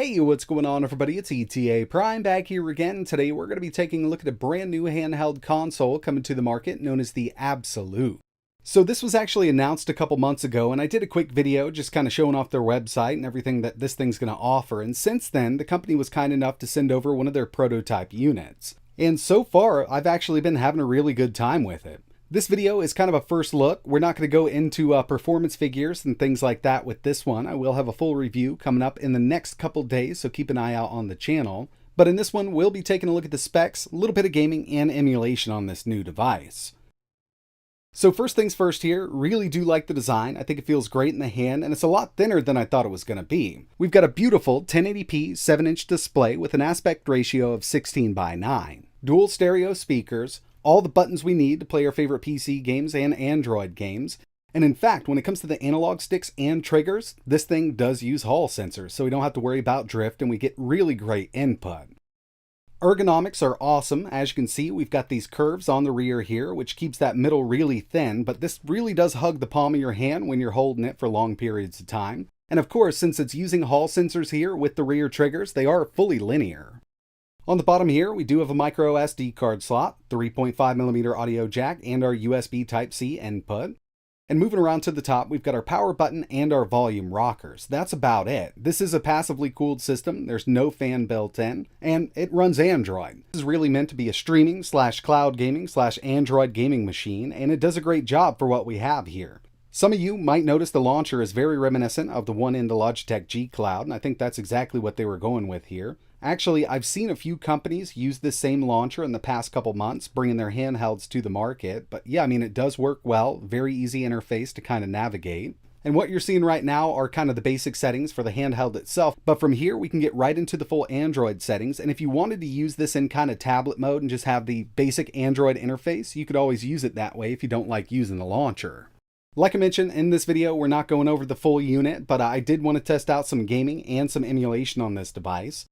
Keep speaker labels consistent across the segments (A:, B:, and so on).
A: Hey, what's going on everybody? It's ETA Prime back here again. Today we're going to be taking a look at a brand new handheld console coming to the market known as the Abxylute. So this was actually announced a couple months ago, and I did a quick video just kind of showing off their website and everything that this thing's going to offer. And since then, the company was kind enough to send over one of their prototype units. And so far, I've actually been having a really good time with it. This video is kind of a first look. We're not going to go into performance figures and things like that with this one. I will have a full review coming up in the next couple days, so keep an eye out on the channel. But in this one, we'll be taking a look at the specs, a little bit of gaming and emulation on this new device. So first things first here, really do like the design. I think it feels great in the hand, and it's a lot thinner than I thought it was going to be. We've got a beautiful 1080p 7-inch display with an aspect ratio of 16:9, dual stereo speakers, all the buttons we need to play our favorite PC games and Android games. And in fact, when it comes to the analog sticks and triggers, this thing does use Hall sensors, so we don't have to worry about drift and we get really great input. Ergonomics are awesome. As you can see, we've got these curves on the rear here, which keeps that middle really thin, but this really does hug the palm of your hand when you're holding it for long periods of time. And of course, since it's using Hall sensors here with the rear triggers, they are fully linear. On the bottom here, we do have a micro SD card slot, 3.5mm audio jack, and our USB Type-C input. And moving around to the top, we've got our power button and our volume rockers. That's about it. This is a passively cooled system. There's no fan built in, and it runs Android. This is really meant to be a streaming / cloud gaming / Android gaming machine, and it does a great job for what we have here. Some of you might notice the launcher is very reminiscent of the one in the Logitech G Cloud, and I think that's exactly what they were going with here. Actually, I've seen a few companies use this same launcher in the past couple months, bringing their handhelds to the market. But yeah, I mean, it does work well. Very easy interface to kind of navigate. And what you're seeing right now are kind of the basic settings for the handheld itself. But from here, we can get right into the full Android settings. And if you wanted to use this in kind of tablet mode and just have the basic Android interface, you could always use it that way if you don't like using the launcher. Like I mentioned in this video, we're not going over the full unit, but I did want to test out some gaming and some emulation on this device.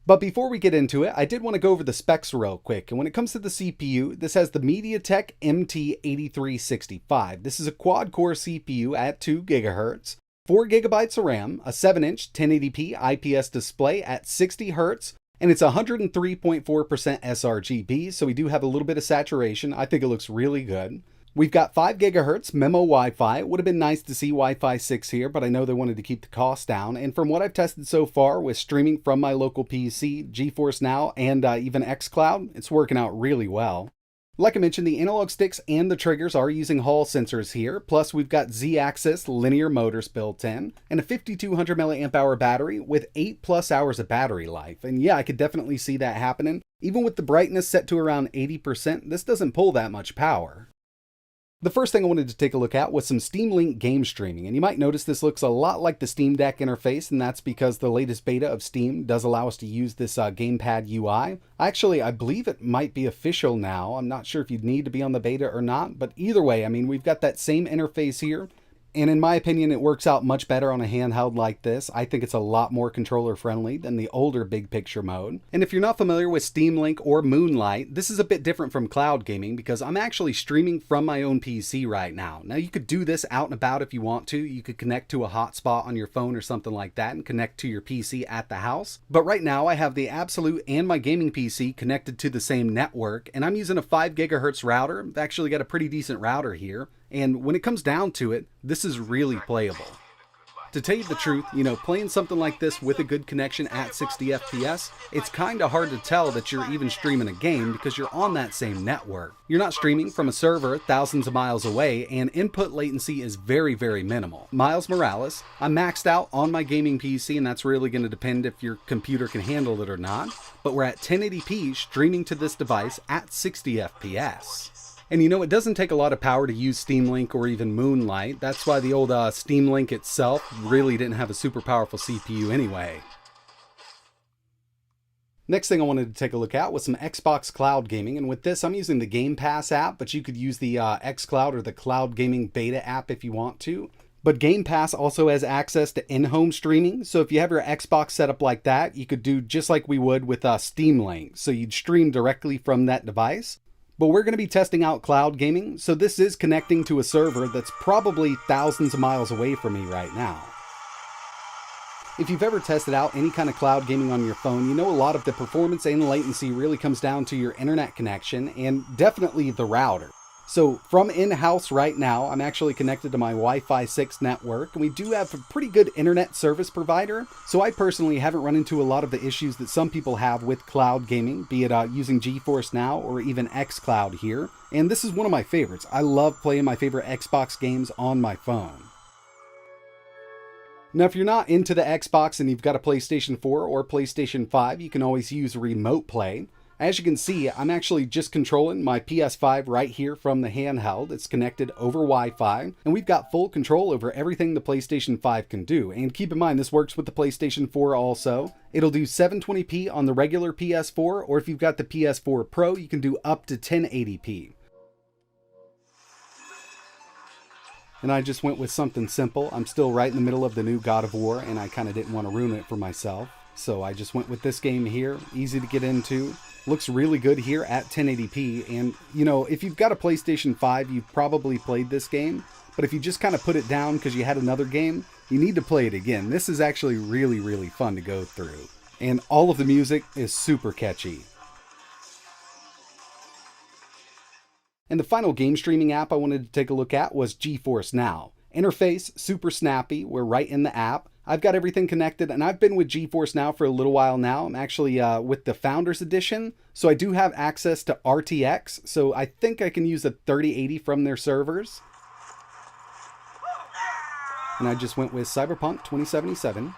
A: But before we get into it, I did want to go over the specs real quick. And when it comes to the CPU, this has the MediaTek MT8365. This is a quad-core CPU at 2 GHz, 4 GB of RAM, a 7-inch 1080p IPS display at 60 Hz, and it's 103.4% sRGB, so we do have a little bit of saturation. I think it looks really good. We've got 5 GHz MIMO Wi-Fi. It would have been nice to see Wi-Fi 6 here, but I know they wanted to keep the cost down. And from what I've tested so far with streaming from my local PC, GeForce Now, and even xCloud, it's working out really well. Like I mentioned, the analog sticks and the triggers are using Hall sensors here. Plus, we've got Z-axis linear motors built in, and a 5200 mAh battery with 8+ hours of battery life. And yeah, I could definitely see that happening. Even with the brightness set to around 80%, this doesn't pull that much power. The first thing I wanted to take a look at was some Steam Link game streaming, and you might notice this looks a lot like the Steam Deck interface, and that's because the latest beta of Steam does allow us to use this gamepad UI. Actually, I believe it might be official now. I'm not sure if you'd need to be on the beta or not, but either way, I mean, we've got that same interface here. And in my opinion, it works out much better on a handheld like this. I think it's a lot more controller friendly than the older big picture mode. And if you're not familiar with Steam Link or Moonlight, this is a bit different from cloud gaming because I'm actually streaming from my own PC right now. Now you could do this out and about if you want to. You could connect to a hotspot on your phone or something like that and connect to your PC at the house. But right now I have the Abxylute and my gaming PC connected to the same network, and I'm using a 5 GHz router. I've actually got a pretty decent router here. And when it comes down to it, this is really playable. To tell you the truth, playing something like this with a good connection at 60 FPS, it's kind of hard to tell that you're even streaming a game because you're on that same network. You're not streaming from a server thousands of miles away, and input latency is very, very minimal. Miles Morales, I'm maxed out on my gaming PC, and that's really going to depend if your computer can handle it or not, but we're at 1080p streaming to this device at 60 FPS. And it doesn't take a lot of power to use Steam Link or even Moonlight. That's why the old Steam Link itself really didn't have a super powerful CPU anyway. Next thing I wanted to take a look at was some Xbox Cloud Gaming, and with this I'm using the Game Pass app, but you could use the xCloud or the Cloud Gaming Beta app if you want to. But Game Pass also has access to in-home streaming, so if you have your Xbox set up like that, you could do just like we would with Steam Link, so you'd stream directly from that device. But we're going to be testing out cloud gaming, so this is connecting to a server that's probably thousands of miles away from me right now. If you've ever tested out any kind of cloud gaming on your phone, you know a lot of the performance and latency really comes down to your internet connection and definitely the router. So from in-house right now, I'm actually connected to my Wi-Fi 6 network, and we do have a pretty good internet service provider. So I personally haven't run into a lot of the issues that some people have with cloud gaming, be it using GeForce Now or even xCloud here. And this is one of my favorites. I love playing my favorite Xbox games on my phone. Now, if you're not into the Xbox and you've got a PlayStation 4 or PlayStation 5, you can always use Remote Play. As you can see, I'm actually just controlling my PS5 right here from the handheld. It's connected over Wi-Fi, and we've got full control over everything the PlayStation 5 can do. And keep in mind, this works with the PlayStation 4 also. It'll do 720p on the regular PS4, or if you've got the PS4 Pro, you can do up to 1080p. And I just went with something simple. I'm still right in the middle of the new God of War, and I kind of didn't want to ruin it for myself. So I just went with this game here. Easy to get into. Looks really good here at 1080p. And, you know, if you've got a PlayStation 5, you've probably played this game. But if you just kind of put it down because you had another game, you need to play it again. This is actually really, really fun to go through. And all of the music is super catchy. And the final game streaming app I wanted to take a look at was GeForce Now. Interface, super snappy. We're right in the app. I've got everything connected, and I've been with GeForce Now for a little while now. I'm actually with the Founders Edition, so I do have access to RTX, so I think I can use a 3080 from their servers. And I just went with Cyberpunk 2077.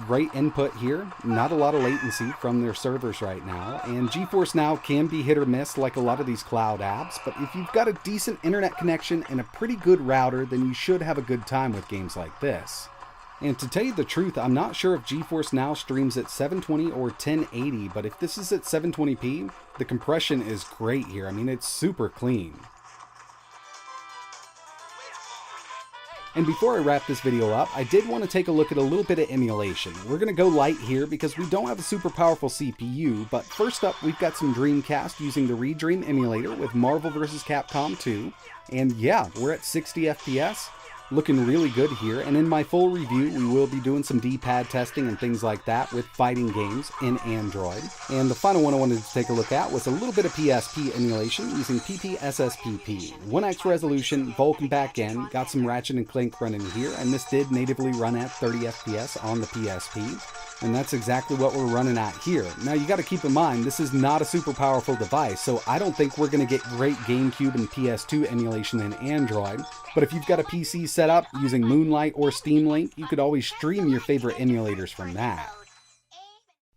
A: Great input here. Not a lot of latency from their servers right now. And GeForce Now can be hit or miss like a lot of these cloud apps, but if you've got a decent internet connection and a pretty good router, then you should have a good time with games like this. And to tell you the truth, I'm not sure if GeForce Now streams at 720 or 1080, but if this is at 720p, the compression is great here. I mean, it's super clean. And before I wrap this video up, I did want to take a look at a little bit of emulation. We're going to go light here because we don't have a super powerful CPU, but first up we've got some Dreamcast using the Redream emulator with Marvel vs. Capcom 2. And yeah, we're at 60 FPS. Looking really good here, and in my full review we will be doing some D-pad testing and things like that with fighting games in Android. And the final one I wanted to take a look at was a little bit of PSP emulation using PPSSPP. 1x resolution, Vulkan backend, got some Ratchet and Clank running here, and this did natively run at 30 FPS on the PSP. And that's exactly what we're running at here. Now you got to keep in mind, this is not a super powerful device, so I don't think we're going to get great GameCube and PS2 emulation in Android. But if you've got a PC set up using Moonlight or Steam Link, you could always stream your favorite emulators from that.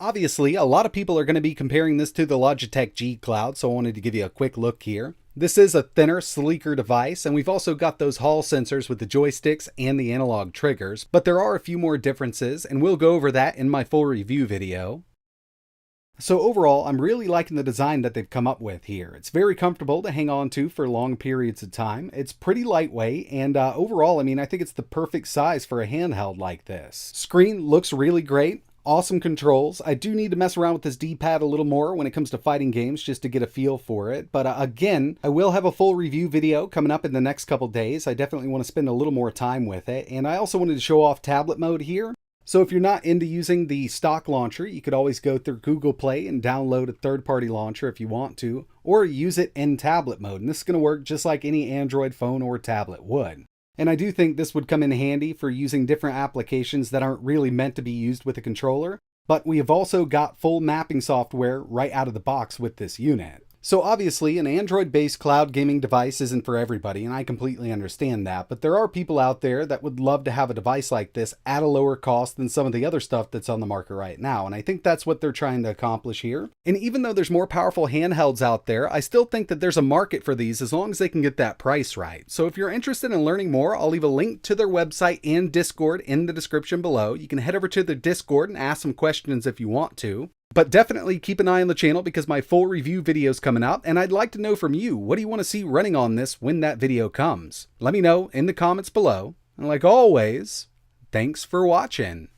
A: Obviously, a lot of people are going to be comparing this to the Logitech G Cloud, so I wanted to give you a quick look here. This is a thinner, sleeker device, and we've also got those Hall sensors with the joysticks and the analog triggers, but there are a few more differences, and we'll go over that in my full review video. So overall, I'm really liking the design that they've come up with here. It's very comfortable to hang on to for long periods of time. It's pretty lightweight, and overall, I mean, I think it's the perfect size for a handheld like this. Screen looks really great. Awesome controls. I do need to mess around with this D-pad a little more when it comes to fighting games just to get a feel for it. But again, I will have a full review video coming up in the next couple days. I definitely want to spend a little more time with it. And I also wanted to show off tablet mode here. So if you're not into using the stock launcher, you could always go through Google Play and download a third-party launcher if you want to, or use it in tablet mode. And this is going to work just like any Android phone or tablet would. And I do think this would come in handy for using different applications that aren't really meant to be used with a controller, but we have also got full mapping software right out of the box with this unit. So obviously, an Android-based cloud gaming device isn't for everybody, and I completely understand that, but there are people out there that would love to have a device like this at a lower cost than some of the other stuff that's on the market right now, and I think that's what they're trying to accomplish here. And even though there's more powerful handhelds out there, I still think that there's a market for these as long as they can get that price right. So if you're interested in learning more, I'll leave a link to their website and Discord in the description below. You can head over to their Discord and ask some questions if you want to. But definitely keep an eye on the channel because my full review video is coming up, and I'd like to know from you, what do you want to see running on this when that video comes? Let me know in the comments below. And like always, thanks for watching.